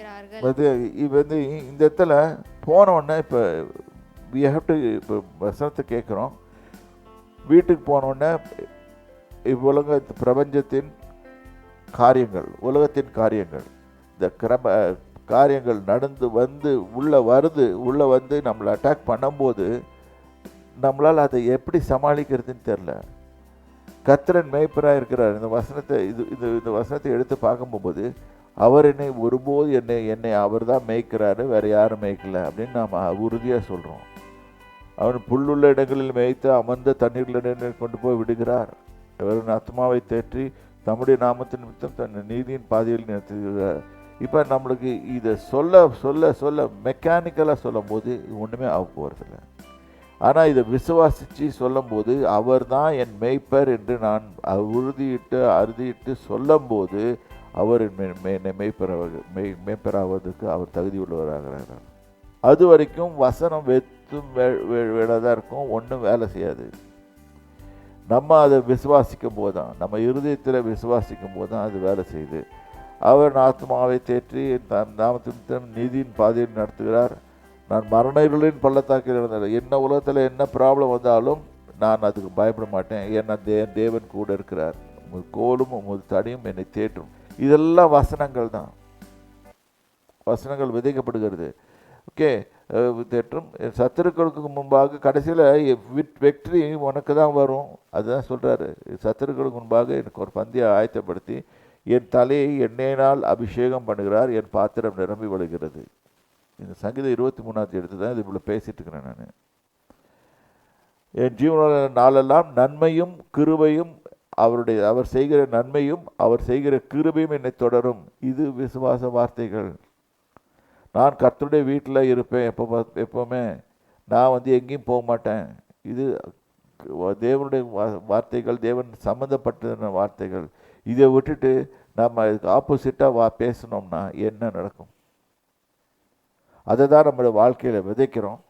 விதைக்கிறார்கள். வந்து இந்த இடத்துல போன உடனே இப்போ we have to இப்போ வசனத்தை கேட்குறோம். வீட்டுக்கு போன உடனே இவ்வுலக பிரபஞ்சத்தின் காரியங்கள், உலகத்தின் காரியங்கள், இந்த காரியங்கள் நடந்து வந்து உள்ளே வந்து நம்மளை அட்டாக் பண்ணும்போது நம்மளால் அதை எப்படி சமாளிக்கிறதுன்னு தெரில. கர்த்தரன் மேய்ப்பராக இருக்கிறார். இந்த வசனத்தை எடுத்து பார்க்கும்போது அவர் என்னை ஒருபோது என்னை அவர் தான் மேய்க்கிறாரு, வேறு யாரும் மேய்க்கல அப்படின்னு நாம் உறுதியாக சொல்கிறோம். அவன் புல்லுள்ள இடங்களில் மேய்த்து அமர்ந்த தண்ணீர்களிடம் கொண்டு போய் விடுகிறார். அவரின் ஆத்மாவை தேற்றி தம்முடைய நாமத்தின் நிமித்தம் தன் நீதியின் பாதையில் நிறுத்துகிறார். இப்போ நம்மளுக்கு இதை சொல்ல மெக்கானிக்கலாக சொல்லும் போது ஒன்றுமே ஆக போகிறதில்ல. ஆனால் இதை விசுவாசித்து சொல்லும் போது அவர் தான் என் மேய்ப்பர் என்று நான் அறுதியிட்டு சொல்லும்போது அவர் என்னை மேய்ப்பராவதற்கு அவர் தகுதி உள்ளவராகிறார். அது வரைக்கும் வசனம் வேலைதான் இருக்கும், ஒன்றும் வேலை செய்யாது. நம்ம அதை விசுவாசிக்கும் போது தான், நம்ம இருதயத்தில் விசுவாசிக்கும் போது தான் அது வேலை செய்யுது. அவர் ஆத்மாவை தேற்றி நாமத்தின் நீதியின் பாதையில் நடத்துகிறார். நான் மரண இருளின் பள்ளத்தாக்கில் இருந்தேன். என்ன உலகத்தில் என்ன ப்ராப்ளம் வந்தாலும் நான் அதுக்கு பயப்பட மாட்டேன். ஏன்னா தேவன் கூட இருக்கிறார். உங்கள் கோலும் உங்கள் தடியும் என்னை தேற்றும். இதெல்லாம் வசனங்கள் தான். வசனங்கள் விதைக்கப்படுகிறது. ஓகே, தேற்றும். சத்துருக்களுக்கு முன்பாக கடைசியில் வெற்றி உனக்கு தான் வரும். அதுதான் சொல்கிறாரு. சத்துருக்களுக்கு முன்பாக எனக்கு ஒரு பந்தியை ஆயத்தப்படுத்தி என் தலையை எண்ணெயினால் அபிஷேகம் பண்ணுகிறார், என் பாத்திரம் நிரம்பி வழிகிறது. இந்த சங்கீதம் 23 எடுத்து தான் இது இவ்வளோ பேசிட்டு இருக்கிறேன் நான். என் ஜீவன நாளெல்லாம் நன்மையும் கிருபையும் அவர் செய்கிற நன்மையும் அவர் செய்கிற கிருபையும் என்னை தொடரும். இது விசுவாச வார்த்தைகள். நான் கர்த்தருடைய வீட்டில் இருப்பேன் எப்போவுமே. நான் எங்கேயும் போக மாட்டேன். இது தேவனுடைய வார்த்தைகள், தேவன் சம்மந்தப்பட்ட வார்த்தைகள். இதை விட்டுட்டு நம்ம இதுக்கு ஆப்போசிட்டாக பேசணும்னா என்ன நடக்கும்? அதை தான் நம்மளோட வாழ்க்கையில் விதைக்கிறோம்,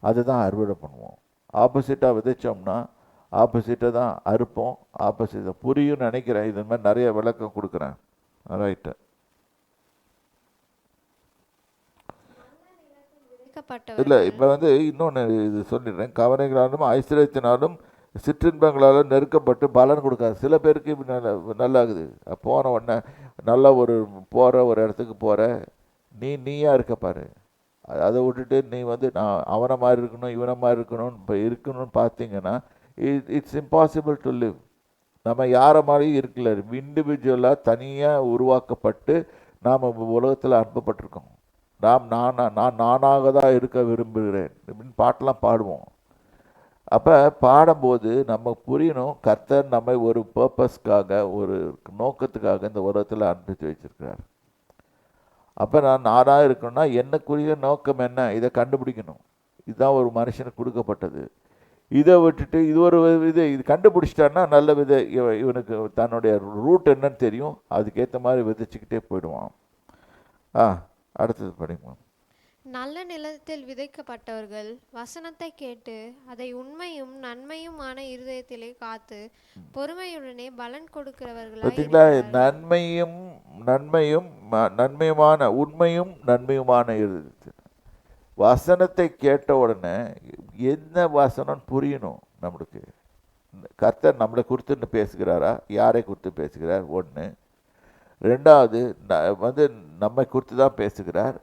அதை தான் அறுவடை பண்ணுவோம். ஆப்போசிட்டாக விதைச்சோம்னா ஆப்போசிட்டை தான் அறுப்போம். ஆப்போசிட்டை புரியும்னு நினைக்கிறேன். இது மாதிரி நிறைய விளக்கம் கொடுக்குறேன். ரைட்டு. இல்லை, இப்போ இன்னொன்று இது சொல்லிடுறேன். கவனைகளாலும் ஐஸ்வர்யத்தினாலும் சிற்றின்பங்களாலும் நெருக்கப்பட்டு பலன் கொடுக்காது. சில பேருக்கு நல்லாகுது. போன உடனே நல்லா போகிற ஒரு இடத்துக்கு போகிற நீயா இருக்க பாரு. அதை விட்டுட்டு நீ நான் அவனை மாதிரி இருக்கணும் இவனை மாதிரி இருக்கணும்னு பார்த்தீங்கன்னா இட்ஸ் இம்பாசிபிள் டு லிவ். நம்ம யாரை மாதிரியும் இருக்கல. இண்டிவிஜுவலாக தனியாக உருவாக்கப்பட்டு நாம் உலகத்தில் அனுப்பப்பட்டிருக்கோம். நான் நானாக தான் இருக்க விரும்புகிறேன் அப்படின்னு பாட்டெல்லாம் பாடுவோம். அப்போ பாடும்போது நம்ம புரியணும், கர்த்தர் நம்மை ஒரு பர்பஸ்க்காக, ஒரு நோக்கத்துக்காக இந்த உலகத்தில் அனுப்பிச்சு வச்சிருக்கிறார். அப்போ நான் நானாக இருக்கணும்னா என்னக்குரிய நோக்கம் என்ன, இதை கண்டுபிடிக்கணும். இதுதான் ஒரு மனுஷனுக்கு கொடுக்கப்பட்டது. இதை விட்டுட்டு இது கண்டுபிடிச்சிட்டான்னா நல்ல இவனுக்கு தன்னுடைய ரூட் என்னன்னு தெரியும். அதுக்கேற்ற மாதிரி விதைச்சிக்கிட்டே போயிடுவான். அடுத்தது படிப்போம். நல்ல நிலத்தில் விதைக்கப்பட்டவர்கள் வசனத்தை கேட்டு அதை உண்மையும் நன்மையுமான இருதயத்திலே காத்து பொறுமையுடனே பலன் கொடுக்கிறவர்களாய். பார்த்தீங்களா? நன்மையுமான உண்மையும் நன்மையுமான இருதயத்தில். வசனத்தை கேட்ட உடனே என்ன வசனம் புரியணும் நம்மளுக்கு. கர்த்தர் நம்மளை குறித்து பேசுகிறாரா, யாரை குறித்து பேசுகிறார்? ஒன்று. ரெண்டாவது, நம்மை குறித்து தான் பேசுகிறார்.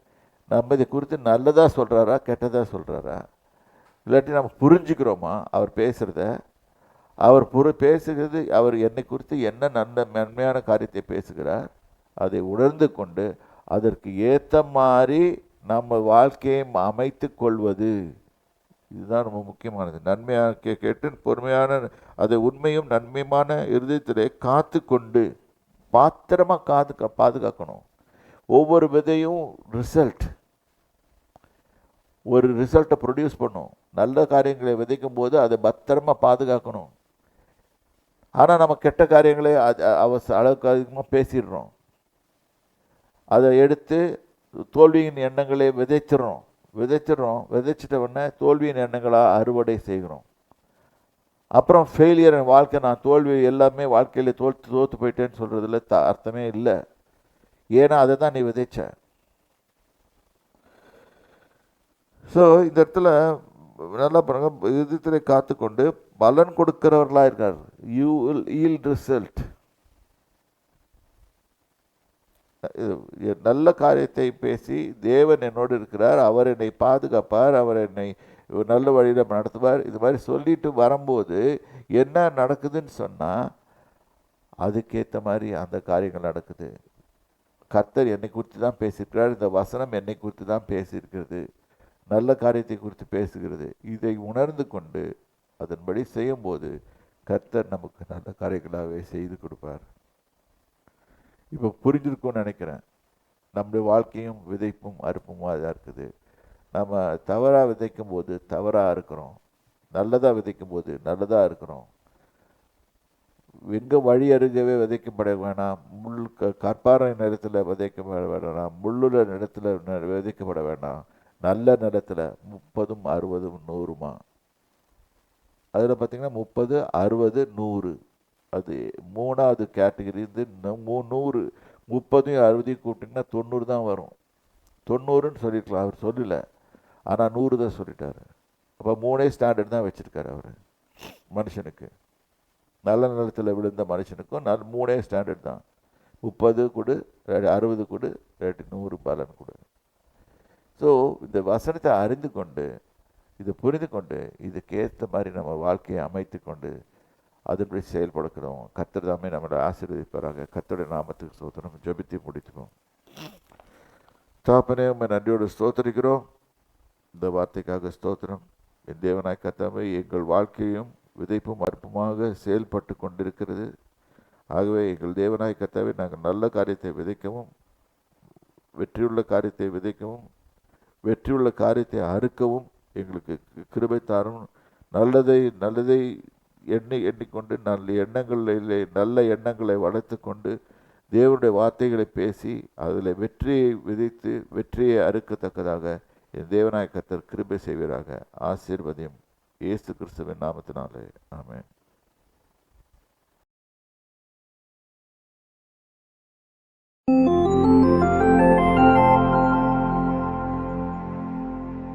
நம்ம இதை குறித்து நல்லதாக சொல்கிறாரா கெட்டதாக சொல்கிறாரா? இல்லாட்டி நம்ம புரிஞ்சுக்கிறோமா அவர் பேசுகிறத? அவர் பேசுகிறது, அவர் என்னை குறித்து என்ன நன்மையான காரியத்தை பேசுகிறார், அதை உணர்ந்து கொண்டு அதற்கு ஏற்ற மாதிரி நம்ம வாழ்க்கையை அமைத்து கொள்வது, இதுதான் ரொம்ப முக்கியமானது. நன்மையாக கேட்டு பொறுமையான அதை உண்மையும் நன்மையுமான இருதயத்திலே காத்து கொண்டு பாத்திரமாக பாதுகாக்கணும். ஒவ்வொரு விதையும் ஒரு ரிசல்ட்டை ப்ரொடியூஸ் பண்ணும். நல்ல காரியங்களை விதைக்கும் போது அதை பத்திரமாக பாதுகாக்கணும். ஆனால் நம்ம கெட்ட காரியங்களை அளவுக்கு அதிகமாக பேசிடுறோம். அதை எடுத்து தோல்வியின் எண்ணங்களை விதைச்சிட்ட உடனே தோல்வியின் எண்ணங்களாக அறுவடை செய்கிறோம். அப்புறம் ஃபெயிலியர் வாழ்க்கை, நான் தோல்வி எல்லாமே வாழ்க்கையில் தோற்று போயிட்டேன்னு சொல்கிறதுல அர்த்தமே இல்லை. ஏன்னா அதை தான் நீ விதைச்ச. ஸோ இந்த இடத்துல நல்லா பாருங்க, யுத்தத்திலே காத்து கொண்டு பலன் கொடுக்கிறவர்களாக இருக்கார். You will yield result. நல்ல காரியத்தை பேசி தேவன் என்னோடு இருக்கிறார், அவர் என்னை பாதுகாப்பார், அவர் என்னை நல்ல வழியில் நடத்துவார், இது மாதிரி சொல்லிட்டு வரும்போது என்ன நடக்குதுன்னு சொன்னால் அதுக்கேற்ற மாதிரி அந்த காரியங்கள் நடக்குது. கர்த்தர் என்னை குறித்து தான் பேசியிருக்கிறார், இந்த வசனம் என்னை குறித்து தான் பேசியிருக்கிறது, நல்ல காரியத்தை குறித்து பேசுகிறது. இதை உணர்ந்து கொண்டு அதன்படி செய்யும்போது கர்த்தர் நமக்கு நல்ல காரியங்களாகவே செய்து கொடுப்பார். இப்போ புரிஞ்சிருக்கும்னு நினைக்கிறேன். நம்முடைய வாழ்க்கையும் விதைப்பும் அறுப்புமாக தான் இருக்குது. நம்ம தவறாக விதைக்கும் போது தவறாக இருக்கிறோம், நல்லதாக விதைக்கும் போது நல்லதாக இருக்கிறோம். எங்கே வழி அருகவே விதைக்கப்பட வேணாம், கற்பாறை நிலத்தில் விதைக்கப்பட வேண்டாம், முள்ளுள்ள நிலத்தில் விதைக்கப்பட வேண்டாம், நல்ல நிலத்தில் 30, 60, 100மா. அதில் பார்த்திங்கன்னா 30, 60, 100 அது 3வது கேட்டகரி. இது 100, 30, 60 கூட்டிங்கன்னா 90 தான் வரும். 90ன்னு சொல்லியிருக்கலாம், அவர் சொல்லலை, ஆனால் 100 தான் சொல்லிட்டார். அப்போ 3 ஸ்டாண்டர்ட் தான் வச்சுருக்காரு அவர் மனுஷனுக்கு. நல்ல நிலத்தில் விழுந்த மனுஷனுக்கும் 3 ஸ்டாண்டர்ட் தான். 30 கொடு, 60 கொடு, 100 பலன் கொடு. ஸோ இந்த வசனத்தை அறிந்து கொண்டு இதை புரிந்து கொண்டு இதுக்கேற்ற மாதிரி நம்ம வாழ்க்கையை அமைத்து கொண்டு அதன்படி செயல்படுக்கிறோம். கர்த்தர் தாமே நம்மளை ஆசீர்வதிப்பாராக. கர்த்தருடைய நாமத்துக்கு ஸ்தோத்திரம். ஜெபித்து முடித்துப்போம். தகப்பனே, உம்மை நன்றியோடு ஸ்தோத்திரிக்கிறோம். இந்த வார்த்தைக்காக ஸ்தோத்திரம். என் தேவனாய் கர்த்தாவே, எங்கள் வாழ்க்கையும் விதைப்பும் அற்புமாக செயல்பட்டு கொண்டிருக்கிறது. ஆகவே எங்கள் தேவனாய் கர்த்தாவே, நாங்கள் நல்ல காரியத்தை விதைக்கவும், வெற்றியுள்ள காரியத்தை விதைக்கவும், வெற்றியுள்ள காரியத்தை அறுக்கவும் எங்களுக்கு கிருபை தாரும். நல்லதை எண்ணிக்கொண்டு நல்ல எண்ணங்களை வளர்த்து கொண்டு தேவனுடைய வார்த்தைகளை பேசி அதில் வெற்றியை விதைத்து வெற்றியை அறுக்கத்தக்கதாக என் தேவனாய் கர்த்தர் கிருபை செய்வீராக. ஆசீர்வதியும் இயேசு கிறிஸ்துவின் நாமத்தினாலே. ஆமென்.